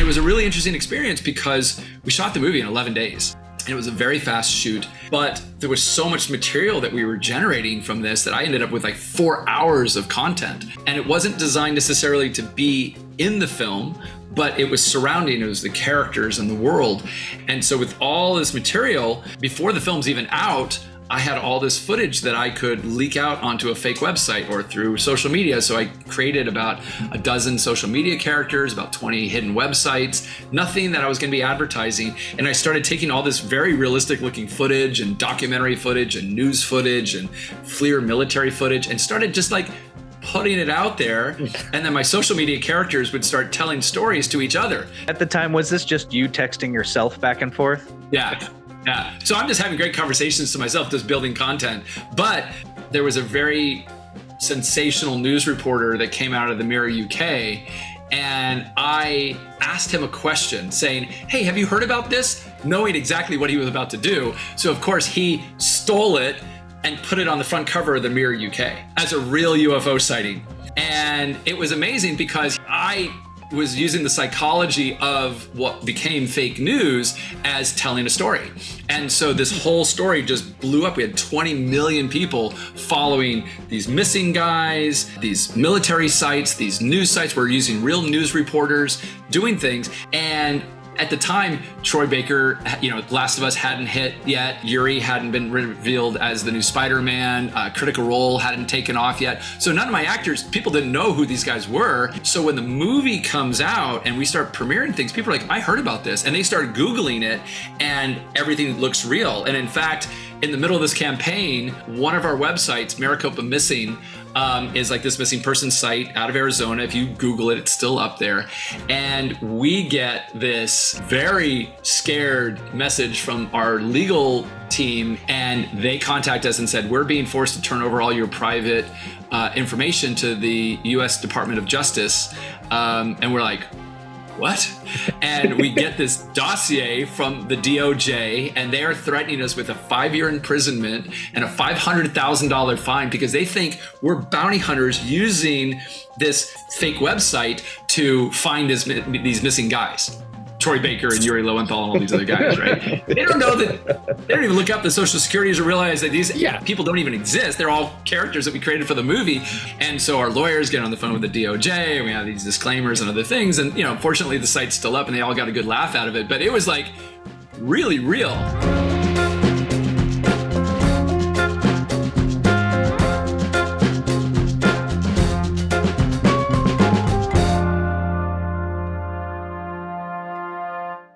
was a really interesting experience because we shot the movie in 11 days. And it was a very fast shoot, but there was so much material that we were generating from this that I ended up with like 4 hours of content. And it wasn't designed necessarily to be in the film, but it was surrounding, it was the characters and the world. And so with all this material, before the film's even out, I had all this footage that I could leak out onto a fake website or through social media. So I created about a dozen social media characters, about 20 hidden websites, nothing that I was going to be advertising. And I started taking all this very realistic looking footage and documentary footage and news footage and FLIR military footage and started just like putting it out there. And then my social media characters would start telling stories to each other. At the time, was this just you texting yourself back and forth? Yeah. So I'm just having great conversations to myself, just building content. But there was a very sensational news reporter that came out of the Mirror UK, and I asked him a question saying, hey, have you heard about this? Knowing exactly what he was about to do. So of course he stole it and put it on the front cover of the Mirror UK as a real UFO sighting. And it was amazing because I was using the psychology of what became fake news as telling a story. And so this whole story just blew up. We had 20 million people following these missing guys, these military sites, these news sites. We're using real news reporters doing things. And at the time, Troy Baker, Last of Us hadn't hit yet. Yuri hadn't been revealed as the new Spider-Man. Critical Role hadn't taken off yet. So none of my actors, people didn't know who these guys were. So when the movie comes out and we start premiering things, people are like, I heard about this. And they start Googling it and everything looks real. And in fact, in the middle of this campaign, one of our websites, Maricopa Missing, is like this missing person site out of Arizona. If you Google it, it's still up there. And we get this very scared message from our legal team, and they contact us and said, we're being forced to turn over all your private information to the US Department of Justice. And we're like, what? And we get this dossier from the DOJ, and they are threatening us with a 5-year imprisonment and a $500,000 fine because they think we're bounty hunters using this fake website to find these missing guys. Troy Baker and Yuri Lowenthal and all these other guys, right? They don't know that, they don't even look up the social securities or realize that these people don't even exist. They're all characters that we created for the movie. And so our lawyers get on the phone with the DOJ, and we have these disclaimers and other things. And, fortunately the site's still up and they all got a good laugh out of it. But it was like really real.